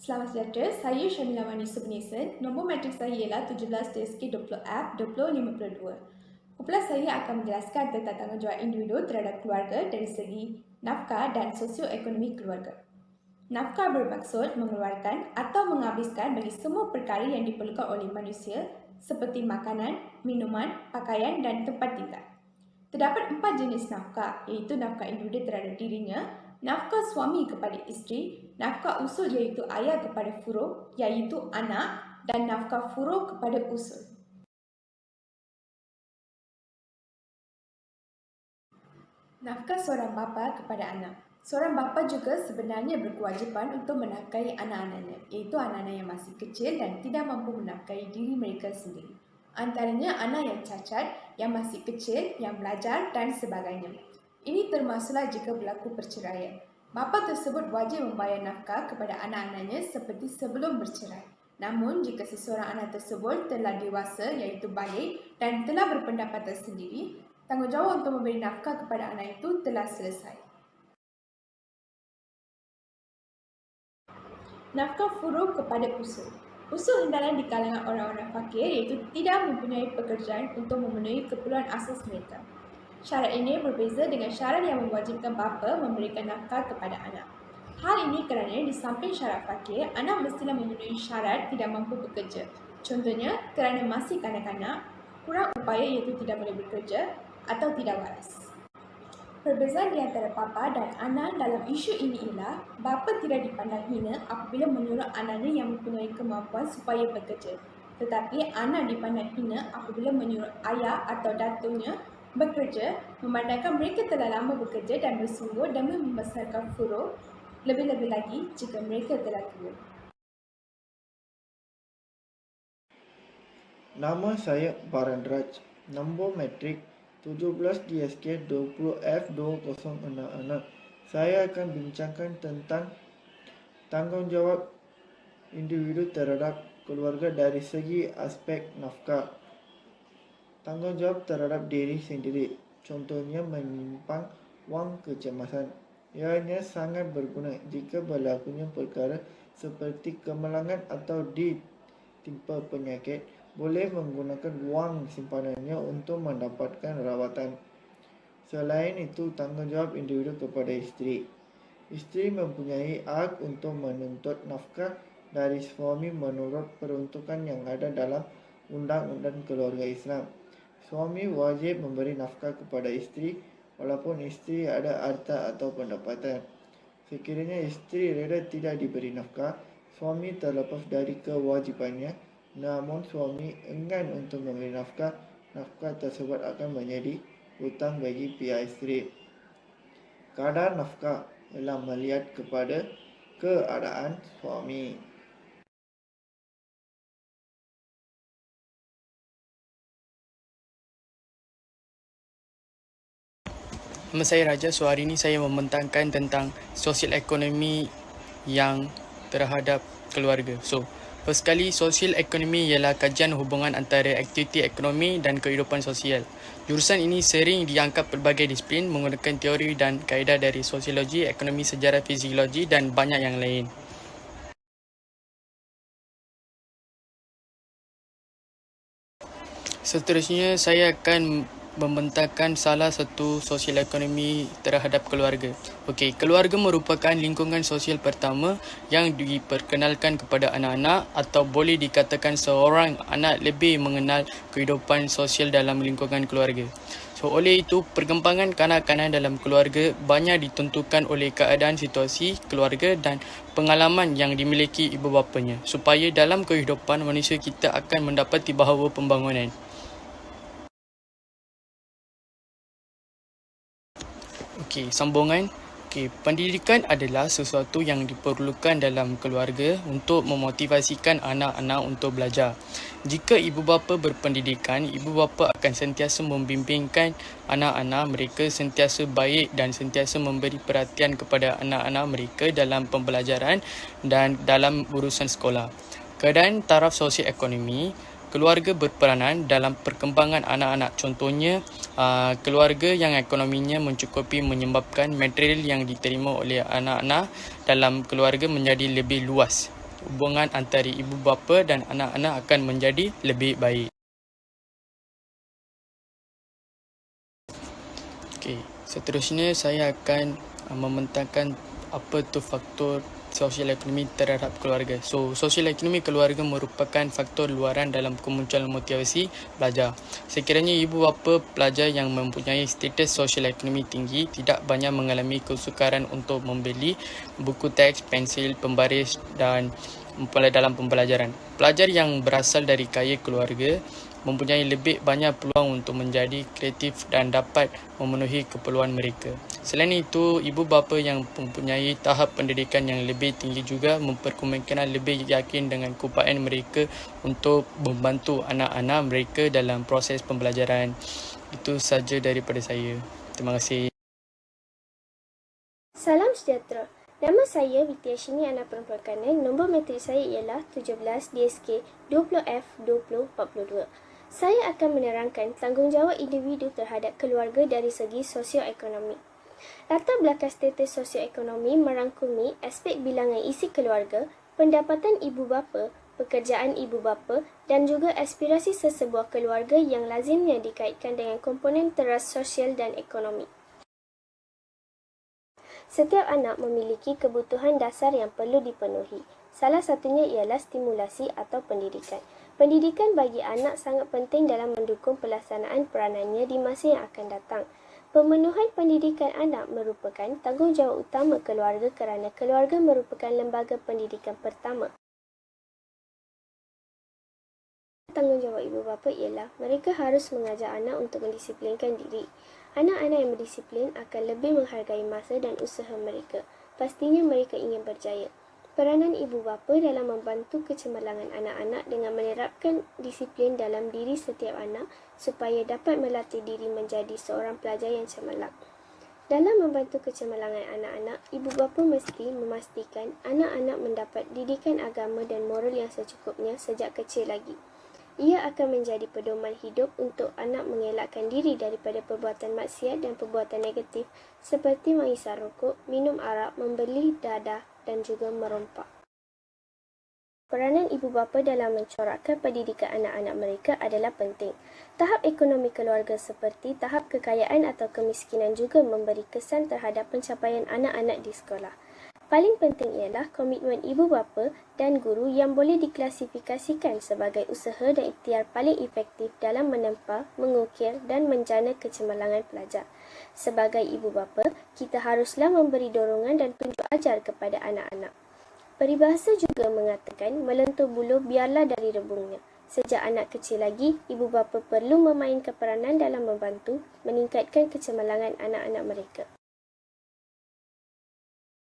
Selamat sejahtera, saya Syamila Wani Subnesan. Nombor matrik saya ialah 17 DSK 20F 2052. Kumpulan saya akan menjelaskan tentang tanggungjawab individu terhadap keluarga dari segi nafkah dan sosioekonomi keluarga. Nafkah bermaksud mengeluarkan atau menghabiskan bagi semua perkara yang diperlukan oleh manusia seperti makanan, minuman, pakaian dan tempat tinggal. Terdapat 4 jenis nafkah, iaitu nafkah individu terhadap dirinya, nafkah suami kepada isteri, nafkah usul iaitu ayah kepada furuh iaitu anak dan nafkah furuh kepada usul. Nafkah seorang bapa kepada anak. Seorang bapa juga sebenarnya berkewajipan untuk menafkahi anak-anaknya, iaitu anak-anak yang masih kecil dan tidak mampu menafkahi diri mereka sendiri. Antaranya anak yang cacat, yang masih kecil, yang belajar dan sebagainya. Ini termasuklah jika berlaku perceraian. Bapa tersebut wajib membayar nafkah kepada anak-anaknya seperti sebelum bercerai. Namun, jika seseorang anak tersebut telah dewasa iaitu balik dan telah berpendapatan sendiri, tanggungjawab untuk memberi nafkah kepada anak itu telah selesai. Nafkah furuh kepada usul. Usul hendaklah di kalangan orang-orang fakir iaitu tidak mempunyai pekerjaan untuk memenuhi keperluan asas mereka. Syarat ini berbeza dengan syarat yang mewajibkan bapa memberikan nafkah kepada anak. Hal ini kerana di samping syarat fakir, anak mestilah memenuhi syarat tidak mampu bekerja. Contohnya, kerana masih kanak-kanak, kurang upaya iaitu tidak boleh bekerja atau tidak waras. Perbezaan di antara bapa dan anak dalam isu ini ialah bapa tidak dipandang hina apabila menyuruh anaknya yang mempunyai kemampuan supaya bekerja. Tetapi anak dipandang hina apabila menyuruh ayah atau datuknya bekerja, memandangkan mereka telah lama bekerja dan bersungguh demi membesarkan furuh, lebih-lebih lagi jika mereka telah tua. Nama saya Barandraj, nombor matrik 17 DSK 20F 2066. Saya akan bincangkan tentang tanggungjawab individu terhadap keluarga dari segi aspek nafkah. Tanggungjawab terhadap diri sendiri, contohnya menyimpan wang kecemasan. Ianya sangat berguna jika berlakunya perkara seperti kemalangan atau ditimpa penyakit, boleh menggunakan wang simpanannya untuk mendapatkan rawatan. Selain itu, tanggungjawab individu kepada isteri. Isteri mempunyai hak untuk menuntut nafkah dari suami menurut peruntukan yang ada dalam Undang-Undang Keluarga Islam. Suami wajib memberi nafkah kepada isteri walaupun isteri ada harta atau pendapatan. Sekiranya isteri reda tidak diberi nafkah, suami terlepas dari kewajipannya. Namun suami enggan untuk memberi nafkah, nafkah tersebut akan menjadi hutang bagi pihak isteri. Kadar nafkah ialah melihat kepada keadaan suami. Nama saya Raja. So hari ini saya membentangkan tentang sosial ekonomi yang terhadap keluarga. So, first sekali, sosial ekonomi ialah kajian hubungan antara aktiviti ekonomi dan kehidupan sosial. Jurusan ini sering diangkat pelbagai disiplin menggunakan teori dan kaedah dari sosiologi, ekonomi, sejarah, fisiologi dan banyak yang lain. Seterusnya, saya akan membentangkan salah satu sosial ekonomi terhadap keluarga. Okey, keluarga merupakan lingkungan sosial pertama yang diperkenalkan kepada anak-anak atau boleh dikatakan seorang anak lebih mengenal kehidupan sosial dalam lingkungan keluarga. So, oleh itu, perkembangan kanak-kanak dalam keluarga banyak ditentukan oleh keadaan situasi keluarga dan pengalaman yang dimiliki ibu bapanya, supaya dalam kehidupan manusia kita akan mendapati bahawa pembangunan. Okey, sambungan. Okey, pendidikan adalah sesuatu yang diperlukan dalam keluarga untuk memotivasikan anak-anak untuk belajar. Jika ibu bapa berpendidikan, ibu bapa akan sentiasa membimbingkan anak-anak mereka sentiasa baik dan sentiasa memberi perhatian kepada anak-anak mereka dalam pembelajaran dan dalam urusan sekolah. Keadaan taraf sosioekonomi, keluarga berperanan dalam perkembangan anak-anak. Contohnya, keluarga yang ekonominya mencukupi menyebabkan material yang diterima oleh anak-anak dalam keluarga menjadi lebih luas. hubungan antara ibu bapa dan anak-anak akan menjadi lebih baik. Okey, seterusnya saya akan membentangkan apa tu faktor sosial ekonomi terhadap keluarga. So, sosial ekonomi keluarga merupakan faktor luaran dalam kemunculan motivasi belajar. Sekiranya ibu bapa pelajar yang mempunyai status sosial ekonomi tinggi tidak banyak mengalami kesukaran untuk membeli buku teks, pensil, pembaris dan dalam pembelajaran. Pelajar yang berasal dari kaya keluarga mempunyai lebih banyak peluang untuk menjadi kreatif dan dapat memenuhi keperluan mereka. Selain itu, ibu bapa yang mempunyai tahap pendidikan yang lebih tinggi juga memperkemungkinan lebih yakin dengan keupayaan mereka untuk membantu anak-anak mereka dalam proses pembelajaran. Itu saja daripada saya. Terima kasih. Salam sejahtera. Nama saya Wityashini Ana Perempuan Kanan. Nombor matrik saya ialah 17 DSK 20F 2042. Saya akan menerangkan tanggungjawab individu terhadap keluarga dari segi sosioekonomi. Latar belakang status sosioekonomi merangkumi aspek bilangan isi keluarga, pendapatan ibu bapa, pekerjaan ibu bapa dan juga aspirasi sesebuah keluarga yang lazimnya dikaitkan dengan komponen teras sosial dan ekonomi. Setiap anak memiliki kebutuhan dasar yang perlu dipenuhi. Salah satunya ialah stimulasi atau pendidikan. Pendidikan bagi anak sangat penting dalam mendukung pelaksanaan peranannya di masa yang akan datang. Pemenuhan pendidikan anak merupakan tanggungjawab utama keluarga kerana keluarga merupakan lembaga pendidikan pertama. Tanggungjawab ibu bapa ialah mereka harus mengajar anak untuk mendisiplinkan diri. Anak-anak yang berdisiplin akan lebih menghargai masa dan usaha mereka. Pastinya mereka ingin berjaya. Peranan ibu bapa dalam membantu kecemerlangan anak-anak dengan menerapkan disiplin dalam diri setiap anak supaya dapat melatih diri menjadi seorang pelajar yang cemerlang. Dalam membantu kecemerlangan anak-anak, ibu bapa mesti memastikan anak-anak mendapat didikan agama dan moral yang secukupnya sejak kecil lagi. Ia akan menjadi pedoman hidup untuk anak mengelakkan diri daripada perbuatan maksiat dan perbuatan negatif seperti menghisap rokok, minum arak, membeli dadah dan juga merompak. Peranan ibu bapa dalam mencorakkan pendidikan anak-anak mereka adalah penting. Tahap ekonomi keluarga seperti tahap kekayaan atau kemiskinan juga memberi kesan terhadap pencapaian anak-anak di sekolah. Paling penting ialah komitmen ibu bapa dan guru yang boleh diklasifikasikan sebagai usaha dan ikhtiar paling efektif dalam menempa, mengukir dan menjana kecemerlangan pelajar. Sebagai ibu bapa, kita haruslah memberi dorongan dan tunjuk ajar kepada anak-anak. Peribahasa juga mengatakan melentur buluh biarlah dari rebungnya. Sejak anak kecil lagi, ibu bapa perlu memainkan peranan dalam membantu meningkatkan kecemerlangan anak-anak mereka.